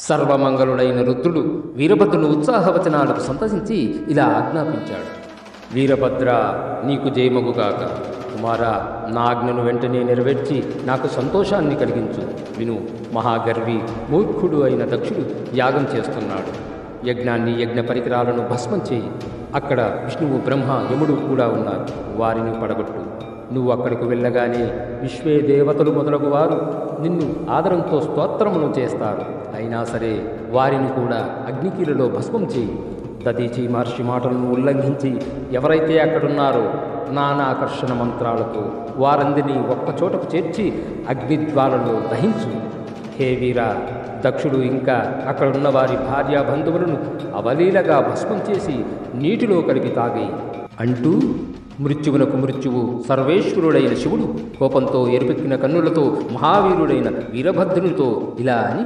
సర్వమంగళుడైన రుద్రుడు వీరభద్రుని ఉత్సాహవచనాలకు సంతసించి ఇలా ఆజ్ఞాపించాడు. వీరభద్ర, నీకు జయమగుగాక. కుమారా, నా ఆజ్ఞను వెంటనే నెరవేర్చి నాకు సంతోషాన్ని కలిగించు. విను, మహాగర్వి మూర్ఖుడు అయిన దక్షుడు యాగం చేస్తున్నాడు. యజ్ఞాన్ని, యజ్ఞ పరికరాలను భస్మం చేయి. అక్కడ విష్ణువు, బ్రహ్మ, యముడు కూడా ఉన్నారు. వారిని పడగొట్టు. నువ్వు అక్కడికి వెళ్ళగానే విశ్వే దేవతలు మొదలగు వారు నిన్ను ఆదరంతో స్తోత్రమును చేస్తారు. అయినా సరే వారిని కూడా అగ్నికీలలో భస్మం చేయి. దదీచి మహర్షి మాటలను ఉల్లంఘించి ఎవరైతే అక్కడున్నారో నానాకర్షణ మంత్రాలతో వారందరినీ ఒక్కచోటకు చేర్చి అగ్నిజ్వాలలో దహించు. హే వీర, దక్షుడు ఇంకా అక్కడున్న వారి భార్యాబంధువులను అవలీలగా భస్మం చేసి నీటిలో కలిపి తాగి అంటూ మృత్యువునకు మృత్యువు సర్వేశ్వరుడైన శివుడు కోపంతో ఎరుపెక్కిన కన్నులతో మహావీరుడైన వీరభద్రునితో ఇలా అని